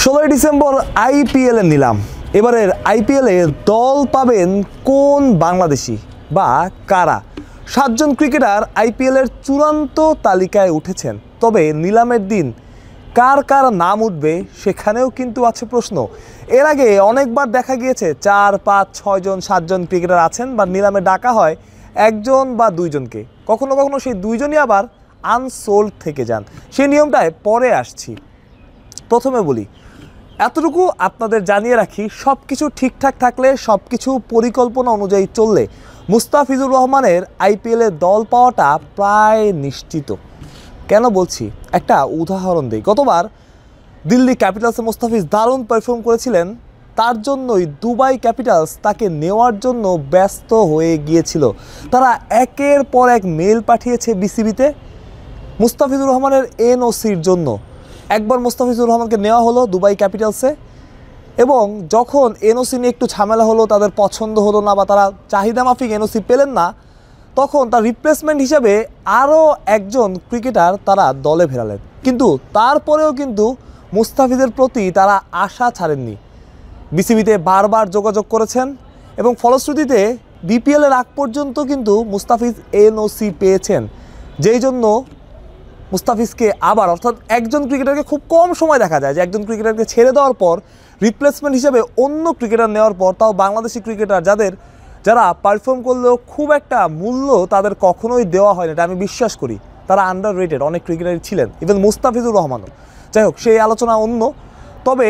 16 December IPL এর নিলাম। এবারের আইপিএল এ দল পাবেন কোন বাংলাদেশি বা কারা? 7 জন ক্রিকেটার আইপিএল এর চূড়ান্ত তালিকায় উঠেছেন। তবে নিলামের দিন কার কার নাম উঠবে সেখানেও কিন্তু আছে প্রশ্ন। এর আগে অনেকবার দেখা গিয়েছে 4, 5, 6 জন 7 জন ক্রিকেটার আছেন বা নিলামে ডাকা হয় একজন বা দুইজনকে। কখনো কখনো সেই দুইজনই আবার আনসোল্ড থেকে যান। সেই নিয়মটায় পরে আসছি। প্রথমে বলি, এতটুকু আপনাদের জানিয়ে রাখি, সব কিছু ঠিকঠাক থাকলে, সব কিছু পরিকল্পনা অনুযায়ী চললে মুস্তাফিজুর রহমানের আইপিএলে দল পাওয়াটা প্রায় নিশ্চিত। কেন বলছি, একটা উদাহরণ দিই। গতবার দিল্লি ক্যাপিটালসে মুস্তাফিজ দারুণ পারফর্ম করেছিলেন, তার জন্যই দুবাই ক্যাপিটালস তাকে নেওয়ার জন্য ব্যস্ত হয়ে গিয়েছিল। তারা একের পর এক মেল পাঠিয়েছে বিসিবিতে মুস্তাফিজুর রহমানের এনওসির জন্য। একবার মুস্তাফিজুর রহমানকে নেওয়া হলো দুবাই ক্যাপিটালসে, এবং যখন এনওসি নিয়ে একটু ঝামেলা হলো, তাদের পছন্দ হলো না বা তারা চাহিদা মাফিক এনওসি পেলেন না, তখন তার রিপ্লেসমেন্ট হিসাবে আরও একজন ক্রিকেটার তারা দলে ফেরালেন। কিন্তু তারপরেও কিন্তু মুস্তাফিজের প্রতি তারা আশা ছাড়েননি। বিসিবিতে বারবার যোগাযোগ করেছেন এবং ফলশ্রুতিতে বিপিএলের আগ পর্যন্ত কিন্তু মুস্তাফিজ এনওসি পেয়েছেন, যেই জন্য মুস্তাফিজকে আবার, অর্থাৎ একজন ক্রিকেটারকে খুব কম সময় দেখা যায় যে একজন ক্রিকেটারকে ছেড়ে দেওয়ার পর রিপ্লেসমেন্ট হিসেবে অন্য ক্রিকেটার নেওয়ার পর, তাও বাংলাদেশি ক্রিকেটার যারা পারফর্ম করলেও খুব একটা মূল্য তাদের কখনোই দেওয়া হয় না, এটা আমি বিশ্বাস করি। তারা আন্ডার রেটেড অনেক ক্রিকেটারই ছিলেন, ইভেন মুস্তাফিজুর রহমানও। যাই হোক, সেই আলোচনা অন্য। তবে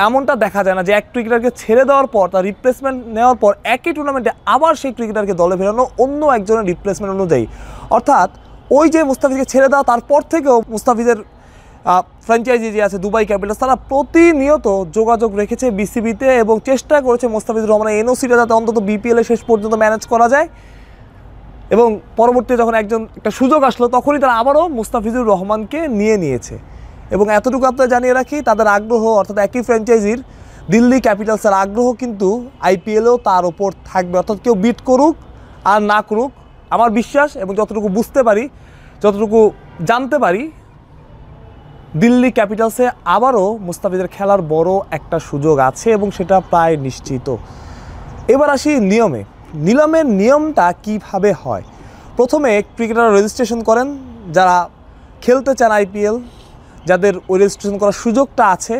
এমনটা দেখা যায় না যে এক ক্রিকেটারকে ছেড়ে দেওয়ার পর, তার রিপ্লেসমেন্ট নেওয়ার পর একই টুর্নামেন্টে আবার সেই ক্রিকেটারকে দলে ফেরানো অন্য একজনের রিপ্লেসমেন্ট অনুযায়ী। অর্থাৎ ওই যে মুস্তাফিজকে ছেড়ে দেওয়া, তারপর থেকেও মুস্তাফিজের ফ্র্যাঞ্চাইজি যে আছে দুবাই ক্যাপিটালস, তারা প্রতিনিয়ত যোগাযোগ রেখেছে বিসিবিতে এবং চেষ্টা করেছে মুস্তাফিজুর রহমানের এনওসিটা যাতে অন্তত বিপিএলের শেষ পর্যন্ত ম্যানেজ করা যায়। এবং পরবর্তীতে যখন একটা সুযোগ আসলো, তখনই তারা আবারও মুস্তাফিজুর রহমানকে নিয়েছে। এবং এতটুকু আপনারা জানিয়ে রাখি, তাদের আগ্রহ, অর্থাৎ একই ফ্র্যাঞ্চাইজির দিল্লি ক্যাপিটালসের আগ্রহ কিন্তু আইপিএলেও তার ওপর থাকবে। অর্থাৎ কেউ বিট করুক আর না করুক, আমার বিশ্বাস এবং যতটুকু বুঝতে পারি, যতটুকু জানতে পারি, দিল্লি ক্যাপিটালসে আবারও মুস্তাফিজের খেলার বড় একটা সুযোগ আছে এবং সেটা প্রায় নিশ্চিত। এবার আসি নিয়মে। নিলামের নিয়মটা কিভাবে হয়। প্রথমে ক্রিকেটার রেজিস্ট্রেশন করেন যারা খেলতে চান আইপিএল, যাদের ওই রেজিস্ট্রেশন করার সুযোগটা আছে।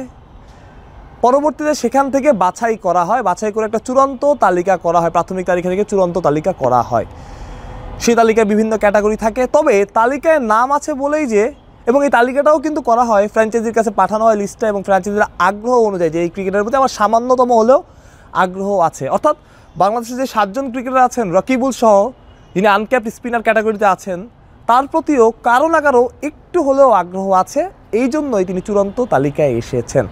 পরবর্তীতে সেখান থেকে বাছাই করা হয়, বাছাই করে একটা চূড়ান্ত তালিকা করা হয়। প্রাথমিক তালিকা থেকে চূড়ান্ত তালিকা করা হয়। সেই তালিকায় বিভিন্ন ক্যাটাগরি থাকে, তবে তালিকায় নাম আছে বলেই যে, এবং এই তালিকাটাও কিন্তু করা হয়, ফ্র্যাঞ্চাইজির কাছে পাঠানো হয় লিস্টটা, এবং ফ্র্যাঞ্চাইজির আগ্রহ অনুযায়ী যে এই ক্রিকেটারের প্রতি আমার সামান্যতম হলেও আগ্রহ আছে। অর্থাৎ বাংলাদেশে যে 7 জন ক্রিকেটার আছেন, রকিবুল সহ, যিনি আনক্যাপড স্পিনার ক্যাটাগরিতে আছেন, তার প্রতিও কারো না কারো একটু হলেও আগ্রহ আছে। এই জন্যই তিনি চূড়ান্ত তালিকায় এসেছেন।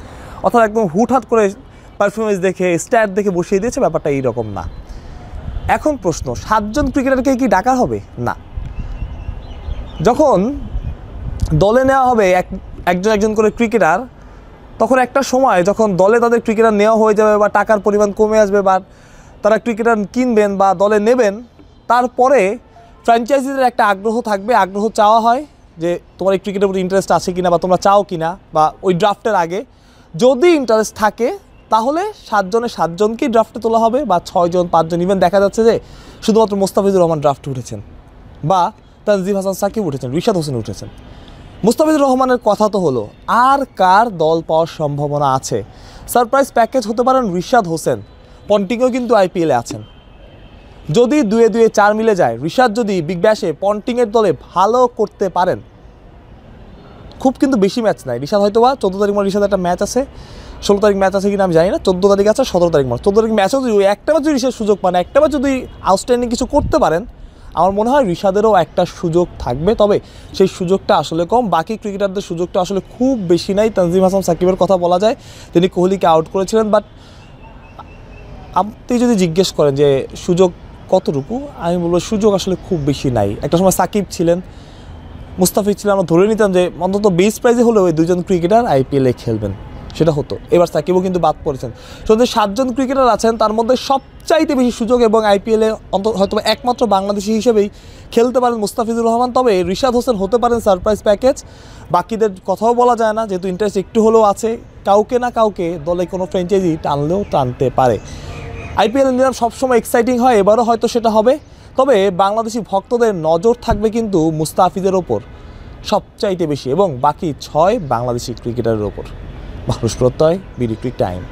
অর্থাৎ একদম হুটহাট করে পারফরমেন্স দেখে, স্ট্যাট দেখে বসিয়ে দিয়েছে, ব্যাপারটা এইরকম না। এখন প্রশ্ন, 7 জন ক্রিকেটারকে কি ডাকা হবে? না। যখন দলে নেওয়া হবে একজন করে ক্রিকেটার, তখন একটা সময় যখন দলে তাদের ক্রিকেটার নেওয়া হয়ে যাবে বা টাকার পরিমাণ কমে আসবে বা তারা ক্রিকেটার কিনবেন বা দলে নেবেন, তারপরে ফ্র্যাঞ্চাইজিদের একটা আগ্রহ থাকবে, আগ্রহ চাওয়া হয় যে তোমার এই ক্রিকেটের প্রতি ইন্টারেস্ট আছে কিনা বা তোমরা চাও কিনা, বা ওই ড্রাফটের আগে যদি ইন্টারেস্ট থাকে তাহলে 7 জনের 7 জনকেই ড্রাফটে তোলা হবে, বা 6 জন 5 জন। ইভেন দেখা যাচ্ছে যে শুধুমাত্র মুস্তাফিজুর রহমান ড্রাফটে উঠেছেন, বা তানজিম হাসান সাকিব উঠেছেন, রিশাদ হোসেন উঠেছেন। মুস্তাফিজুর রহমানের কথা তো হলো, আর কার দল পাওয়ার সম্ভাবনা আছে? সারপ্রাইজ প্যাকেজ হতে পারেন রিশাদ হোসেন। পন্টিংও কিন্তু আইপিএলে আছেন। যদি 2-2 4 মিলে যায়, রিশাদ যদি বিগ ব্যাশে পন্টিংয়ের দলে ভালো করতে পারেন, খুব কিন্তু বেশি ম্যাচ নাই, রিশাদ হয়তো বা 14 তারিখ রিশাদ একটা ম্যাচ আছে, 16 তারিখ ম্যাচ আছে কিনা আমি জানি না, 14 তারিখ আছে, 17 তারিখ 14 তারিখ ম্যাচেও যদি একটা ম্যাচ যদি রিশাদ সুযোগ পান, একটা ম্যাচ যদি আউটস্ট্যান্ডিং কিছু করতে পারেন, আমার মনে হয় রিশাদেরও একটা সুযোগ থাকবে। তবে সেই সুযোগটা আসলে কম, বাকি ক্রিকেটারদের সুযোগটা আসলে খুব বেশি নাই। তানজিম হাসান সাকিবের কথা বলা যায়, তিনি কোহলিকে আউট করেছিলেন, বাট আপনি যদি জিজ্ঞেস করেন যে সুযোগ কতটুকু, আমি বলবো সুযোগ আসলে খুব বেশি নাই। একটা সময় সাকিব ছিলেন, মুস্তাফিজ ছিলেন, আমরা ধরে নিতাম যে অন্তত বেস প্রাইজে হলেও ওই 2 জন ক্রিকেটার আইপিএলে খেলবেন, সেটা হতো। এবার সাকিবও কিন্তু বাদ পড়েছেন। শুধু 7 জন ক্রিকেটার আছেন, তার মধ্যে সবচাইতে বেশি সুযোগ এবং আইপিএলে হয়তো একমাত্র বাংলাদেশি হিসেবেই খেলতে পারেন মুস্তাফিজুর রহমান। তবে রিশাদ হোসেন হতে পারেন সারপ্রাইজ প্যাকেজ। বাকিদের কথাও বলা যায় না, যেহেতু ইন্টারেস্ট একটু হলেও আছে। কাউকে না কাউকে দলে কোনো ফ্র্যাঞ্চাইজি টানলেও টানতে পারে। আইপিএল নিলাম সবসময় এক্সাইটিং হয়, এবারও হয়তো সেটা হবে। তবে বাংলাদেশি ভক্তদের নজর থাকবে কিন্তু মুস্তাফিজের ওপর সবচাইতে বেশি, এবং বাকি 6 বাংলাদেশি ক্রিকেটারের ওপর। মানুষ প্রত্যয়, বিডি ক্রিক টাইম।